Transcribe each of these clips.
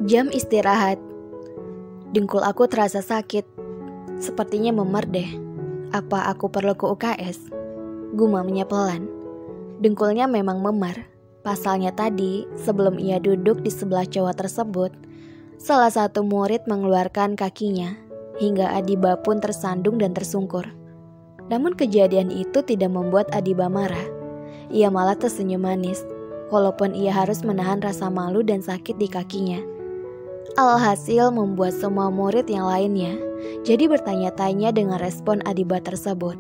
Jam istirahat. Dengkul aku terasa sakit. Sepertinya memar deh. Apa aku perlu ke UKS? Gumamnya pelan. Dengkulnya memang memar. Pasalnya tadi, sebelum ia duduk di sebelah cowok tersebut, salah satu murid mengeluarkan kakinya, hingga Adiba pun tersandung dan tersungkur. Namun kejadian itu tidak membuat Adiba marah. Ia malah tersenyum manis, walaupun ia harus menahan rasa malu dan sakit di kakinya. Alhasil membuat semua murid yang lainnya jadi bertanya-tanya dengan respon Adiba tersebut.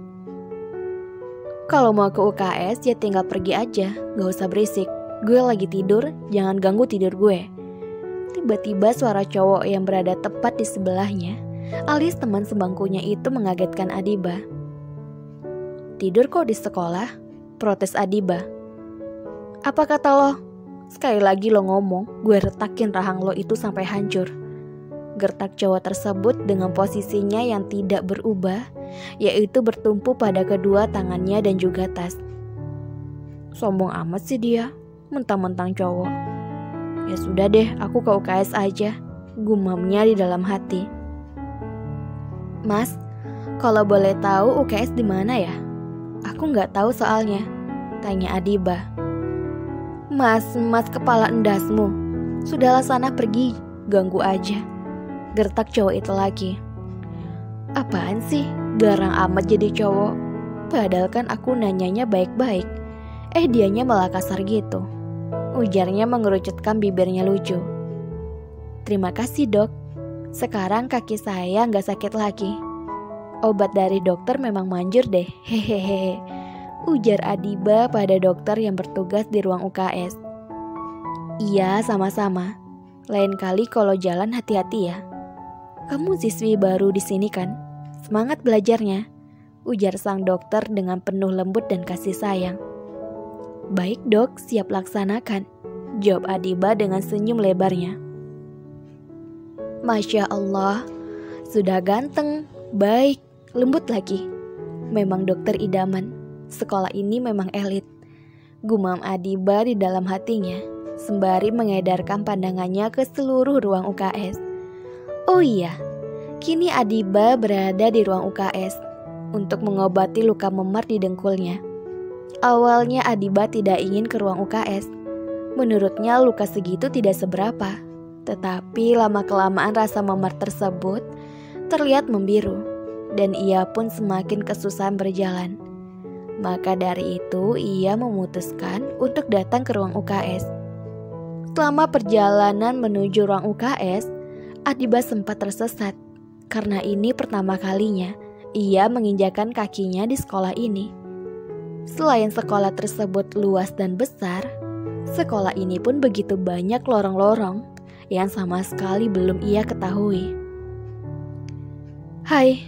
Kalau mau ke UKS ya tinggal pergi aja, gak usah berisik. Gue lagi tidur, jangan ganggu tidur gue. Tiba-tiba suara cowok yang berada tepat di sebelahnya, alias teman sebangkunya itu mengagetkan Adiba. Tidur kok di sekolah? Protes Adiba. Apa kata lo? Sekali lagi lo ngomong, gue retakin rahang lo itu sampai hancur. Gertak cowok tersebut dengan posisinya yang tidak berubah, yaitu bertumpu pada kedua tangannya dan juga tas. Sombong amat sih dia, mentang-mentang cowok. Ya sudah deh, aku ke UKS aja, gumamnya di dalam hati. Mas, kalau boleh tahu UKS di mana ya? Aku nggak tahu soalnya, tanya Adiba. Mas kepala endasmu, sudahlah sana pergi, ganggu aja. Gertak cowok itu lagi. Apaan sih, garang amat jadi cowok. Padahal kan aku nanyanya baik-baik. Dianya malah kasar gitu. Ujarnya mengerucutkan bibirnya lucu. Terima kasih dok, sekarang kaki saya gak sakit lagi. Obat dari dokter memang manjur deh, hehehe. Ujar Adiba pada dokter yang bertugas di ruang UKS. Iya, sama-sama. Lain kali kalau jalan hati-hati ya. Kamu siswi baru di sini kan? Semangat belajarnya, ujar sang dokter dengan penuh lembut dan kasih sayang. Baik dok, siap laksanakan, jawab Adiba dengan senyum lebarnya. Masya Allah, sudah ganteng, baik, lembut lagi. Memang dokter idaman. Sekolah ini memang elit, gumam Adiba di dalam hatinya, sembari mengedarkan pandangannya ke seluruh ruang UKS. Oh iya, kini Adiba berada di ruang UKS untuk mengobati luka memar di dengkulnya. Awalnya Adiba tidak ingin ke ruang UKS. Menurutnya luka segitu tidak seberapa, tetapi lama-kelamaan rasa memar tersebut terlihat membiru, dan ia pun semakin kesusahan berjalan. Maka dari itu ia memutuskan untuk datang ke ruang UKS. Selama perjalanan menuju ruang UKS, Adiba sempat tersesat. Karena ini pertama kalinya ia menginjakan kakinya di sekolah ini. Selain sekolah tersebut luas dan besar, sekolah ini pun begitu banyak lorong-lorong yang sama sekali belum ia ketahui. Hai,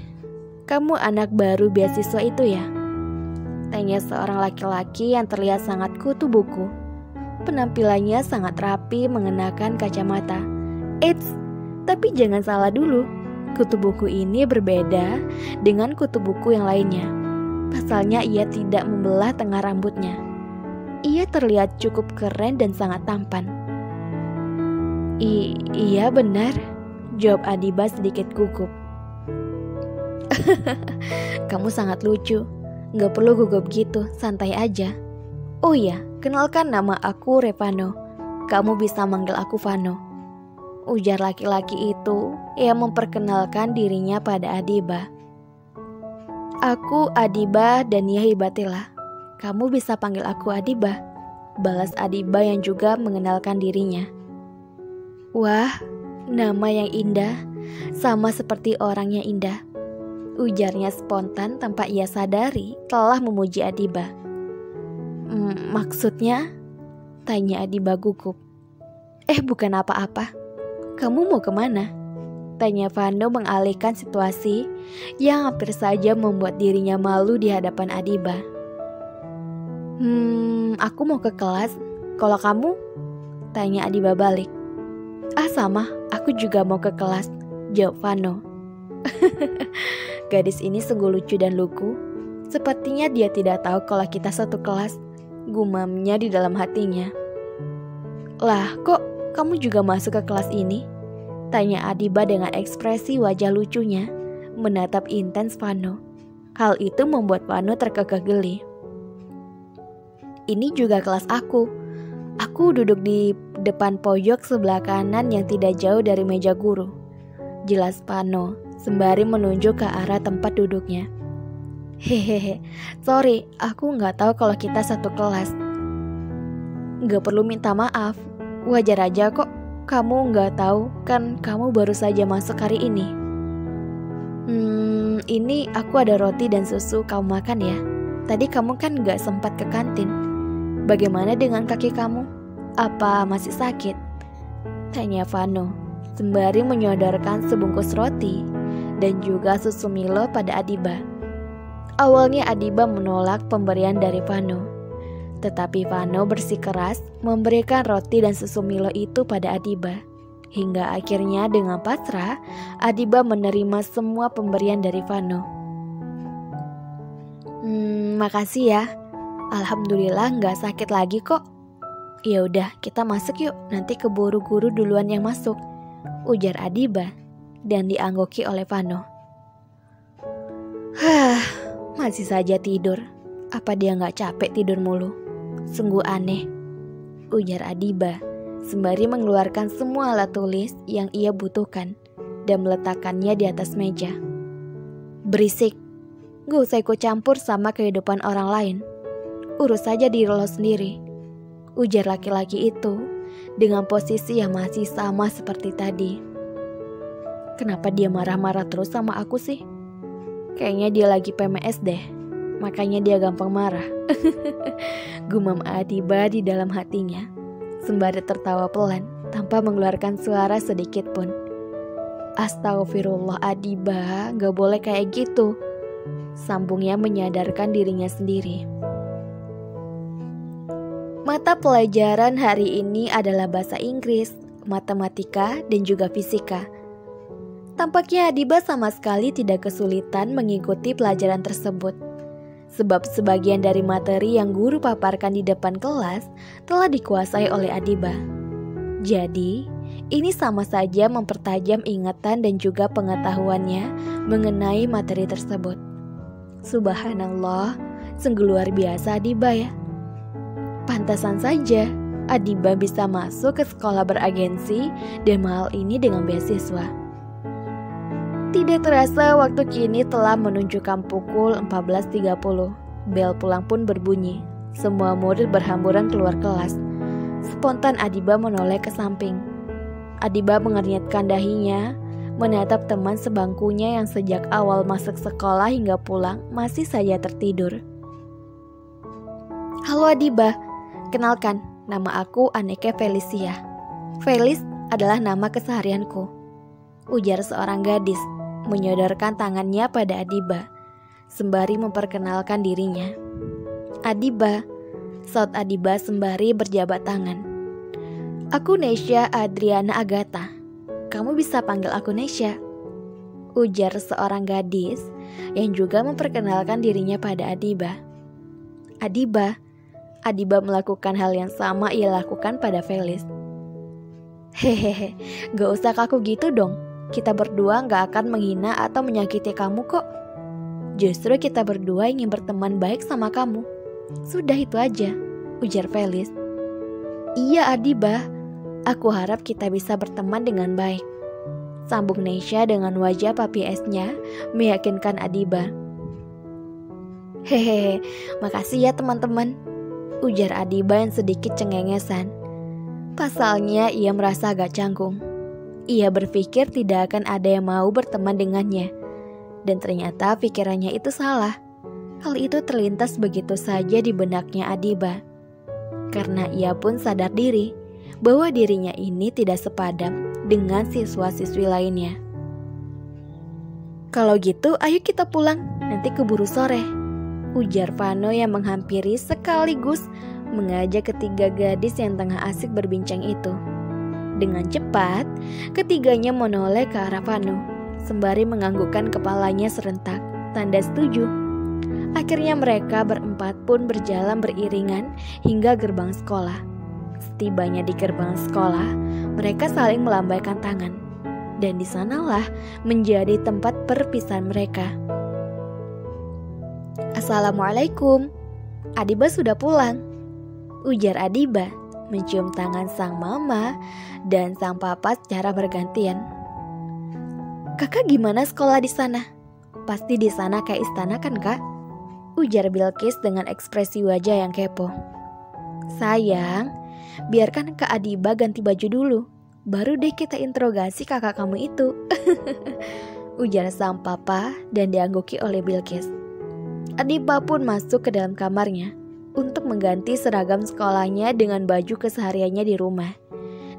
kamu anak baru beasiswa itu ya? Tanya seorang laki-laki yang terlihat sangat kutu buku. Penampilannya sangat rapi mengenakan kacamata. Eits, tapi jangan salah dulu. Kutu buku ini berbeda dengan kutu buku yang lainnya. Pasalnya ia tidak membelah tengah rambutnya. Ia terlihat cukup keren dan sangat tampan. Iya benar, jawab Adiba sedikit gugup. Kamu sangat lucu. Gak perlu gugup gitu, santai aja. Oh iya, kenalkan nama aku Revano. Kamu bisa manggil aku Vano, ujar laki-laki itu yang memperkenalkan dirinya pada Adiba. Aku Adiba Dania Hibatila. Kamu bisa panggil aku Adiba, balas Adiba yang juga mengenalkan dirinya. Wah, nama yang indah, sama seperti orang yang indah, ujarnya spontan tanpa ia sadari telah memuji Adiba. Maksudnya? Tanya Adiba gugup. Bukan apa-apa. Kamu mau kemana? Tanya Vano mengalihkan situasi yang hampir saja membuat dirinya malu di hadapan Adiba. Aku mau ke kelas. Kalau kamu? Tanya Adiba balik. Sama, aku juga mau ke kelas, jawab Vano. Gadis ini sungguh lucu dan lugu. Sepertinya dia tidak tahu kalau kita satu kelas, gumamnya di dalam hatinya. Lah, kok kamu juga masuk ke kelas ini? Tanya Adiba dengan ekspresi wajah lucunya, menatap intens Vano. Hal itu membuat Vano terkekeh geli. Ini juga kelas aku. Aku duduk di depan pojok sebelah kanan yang tidak jauh dari meja guru. Jelas Vano, sembari menunjuk ke arah tempat duduknya. Hehehe, sorry, aku nggak tahu kalau kita satu kelas. Nggak perlu minta maaf, wajar aja kok. Kamu nggak tahu kan kamu baru saja masuk hari ini. Ini aku ada roti dan susu, kamu makan ya. Tadi kamu kan nggak sempat ke kantin. Bagaimana dengan kaki kamu? Apa masih sakit? Tanya Vano, sembari menyodorkan sebungkus roti dan juga susu Milo pada Adiba. Awalnya Adiba menolak pemberian dari Vano, tetapi Vano bersikeras memberikan roti dan susu Milo itu pada Adiba. Hingga akhirnya dengan pasrah, Adiba menerima semua pemberian dari Vano. Makasih ya. Alhamdulillah nggak sakit lagi kok. Ya udah, kita masuk yuk. Nanti keburu guru duluan yang masuk, ujar Adiba dan dianggoki oleh Vano. Masih saja tidur. Apa dia nggak capek tidur mulu? Sungguh aneh, ujar Adiba sembari mengeluarkan semua alat tulis yang ia butuhkan dan meletakkannya di atas meja. Berisik, gak usah ikut campur sama kehidupan orang lain. Urus saja diri lo sendiri, ujar laki-laki itu dengan posisi yang masih sama seperti tadi. Kenapa dia marah-marah terus sama aku sih? Kayaknya dia lagi PMS deh, makanya dia gampang marah. Gumam Adiba di dalam hatinya, sembari tertawa pelan tanpa mengeluarkan suara sedikit pun. Astagfirullah Adiba, gak boleh kayak gitu, sambungnya menyadarkan dirinya sendiri. Mata pelajaran hari ini adalah bahasa Inggris, matematika, dan juga fisika. Tampaknya Adiba sama sekali tidak kesulitan mengikuti pelajaran tersebut, sebab sebagian dari materi yang guru paparkan di depan kelas telah dikuasai oleh Adiba. Jadi, ini sama saja mempertajam ingatan dan juga pengetahuannya mengenai materi tersebut. Subhanallah, sungguh luar biasa Adiba ya. Pantasan saja Adiba bisa masuk ke sekolah beragensi dan mahal ini dengan beasiswa. Tidak terasa waktu kini telah menunjukkan pukul 14.30. Bel pulang pun berbunyi. Semua murid berhamburan keluar kelas. Spontan Adiba menoleh ke samping. Adiba mengernyitkan dahinya, menatap teman sebangkunya yang sejak awal masuk sekolah hingga pulang masih saja tertidur. Halo Adiba, kenalkan, nama aku Anneke Felicia. Felis adalah nama keseharianku, ujar seorang gadis, menyodorkan tangannya pada Adiba, sembari memperkenalkan dirinya. Adiba, saut Adiba sembari berjabat tangan. Aku Nesya Adriana Agatha. Kamu bisa panggil aku Nesya, ujar seorang gadis yang juga memperkenalkan dirinya pada Adiba. Adiba melakukan hal yang sama ia lakukan pada Felis. Hehehe, gak usah kaku gitu dong. Kita berdua gak akan menghina atau menyakiti kamu kok. Justru kita berdua ingin berteman baik sama kamu. Sudah itu aja, ujar Felis. Iya Adiba, aku harap kita bisa berteman dengan baik, sambung Nesya dengan wajah papi esnya meyakinkan Adiba. Hehehe, makasih ya teman-teman, ujar Adiba yang sedikit cengengesan. Pasalnya ia merasa agak canggung. Ia berpikir tidak akan ada yang mau berteman dengannya. Dan ternyata pikirannya itu salah. Hal itu terlintas begitu saja di benaknya Adiba. Karena ia pun sadar diri bahwa dirinya ini tidak sepadan dengan siswa-siswi lainnya. Kalau gitu ayo kita pulang, nanti keburu sore, ujar Vano yang menghampiri sekaligus mengajak ketiga gadis yang tengah asik berbincang itu. Dengan cepat, ketiganya menoleh ke arah Vano, sembari menganggukkan kepalanya serentak, tanda setuju. Akhirnya mereka berempat pun berjalan beriringan hingga gerbang sekolah. Setibanya di gerbang sekolah, mereka saling melambaikan tangan. dan di sanalah menjadi tempat perpisahan mereka. "Assalamualaikum, Adiba sudah pulang," ujar Adiba mencium tangan sang mama dan sang papa secara bergantian. "Kakak gimana sekolah di sana? Pasti di sana kayak istana kan, Kak?" ujar Bilqis dengan ekspresi wajah yang kepo. "Sayang, biarkan Kak Adiba ganti baju dulu, baru deh kita interogasi kakak kamu itu," ujar sang papa dan diangguki oleh Bilqis. Adiba pun masuk ke dalam kamarnya untuk mengganti seragam sekolahnya dengan baju kesehariannya di rumah.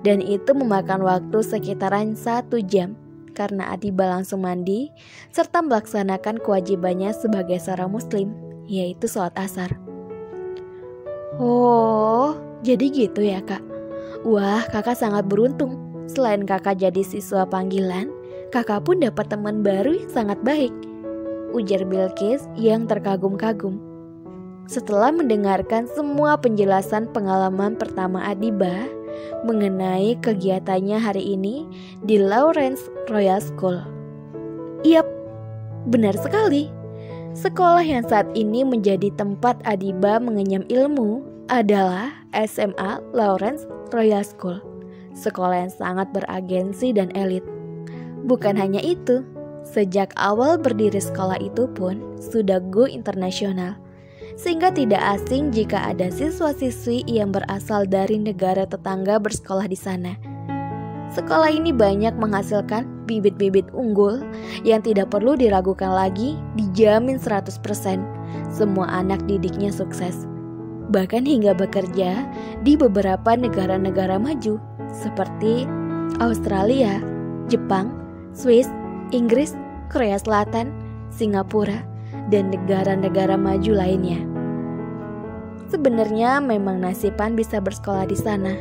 Dan itu memakan waktu sekitaran 1 jam karena Adiba langsung mandi serta melaksanakan kewajibannya sebagai seorang muslim, yaitu sholat asar. "Oh, jadi gitu ya, Kak? Wah, kakak sangat beruntung. Selain kakak jadi siswa panggilan, kakak pun dapat teman baru yang sangat baik," ujar Bilqis yang terkagum-kagum. Setelah mendengarkan semua penjelasan pengalaman pertama Adiba mengenai kegiatannya hari ini di Lawrence Royal School. "Yap, benar sekali. Sekolah yang saat ini menjadi tempat Adiba mengenyam ilmu adalah SMA Lawrence Royal School. Sekolah yang sangat beragensi dan elit. Bukan hanya itu, sejak awal berdiri sekolah itu pun sudah go internasional. Sehingga tidak asing jika ada siswa-siswi yang berasal dari negara tetangga bersekolah di sana. Sekolah ini banyak menghasilkan bibit-bibit unggul yang tidak perlu diragukan lagi, dijamin 100%. Semua anak didiknya sukses. Bahkan hingga bekerja di beberapa negara-negara maju seperti Australia, Jepang, Swiss, Inggris, Korea Selatan, Singapura, dan negara-negara maju lainnya. Sebenarnya memang nasiban bisa bersekolah di sana,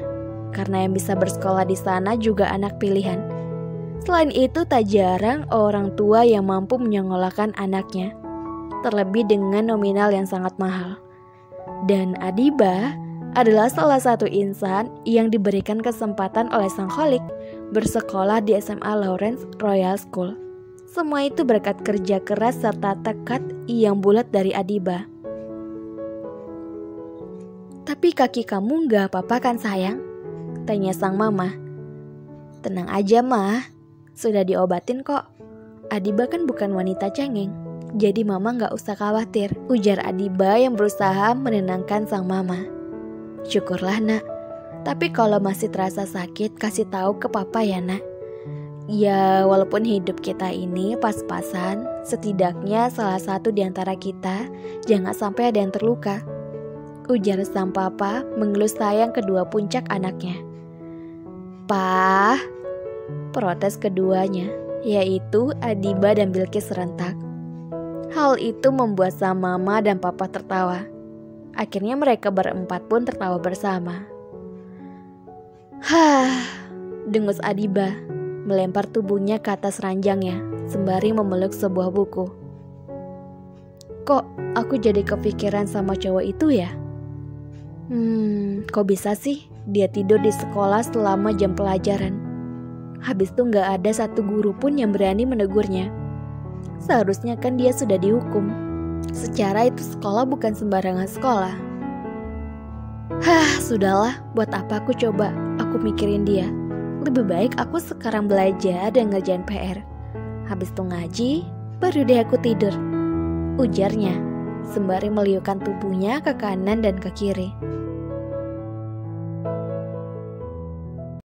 karena yang bisa bersekolah di sana juga anak pilihan. Selain itu tak jarang orang tua yang mampu menyekolahkan anaknya, terlebih dengan nominal yang sangat mahal. Dan Adiba adalah salah satu insan yang diberikan kesempatan oleh sang kholik bersekolah di SMA Lawrence Royal School. Semua itu berkat kerja keras serta tekad yang bulat dari Adiba. "Tapi kaki kamu gak apa-apa kan sayang?" tanya sang mama. "Tenang aja mah, sudah diobatin kok. Adiba kan bukan wanita cengeng, jadi mama gak usah khawatir," ujar Adiba yang berusaha menenangkan sang mama. "Syukurlah nak, tapi kalau masih terasa sakit kasih tahu ke papa ya nak. Ya walaupun hidup kita ini pas-pasan, setidaknya salah satu di antara kita jangan sampai ada yang terluka," ujar sang papa mengelus sayang kedua puncak anaknya. "Pah," protes keduanya, yaitu Adiba dan Bilqis serentak. Hal itu membuat sang mama dan papa tertawa. Akhirnya mereka berempat pun tertawa bersama. "Hah," dengus Adiba, melempar tubuhnya ke atas ranjangnya sembari memeluk sebuah buku. "Kok aku jadi kepikiran sama cowok itu ya? Kok bisa sih dia tidur di sekolah selama jam pelajaran? Habis itu gak ada satu guru pun yang berani menegurnya. Seharusnya kan dia sudah dihukum. Secara itu sekolah bukan sembarangan sekolah. Hah, sudahlah, buat apa aku coba aku mikirin dia. Lebih baik aku sekarang belajar dan ngerjain PR. Habis itu ngaji, baru deh aku tidur," ujarnya sembari meliukkan tubuhnya ke kanan dan ke kiri.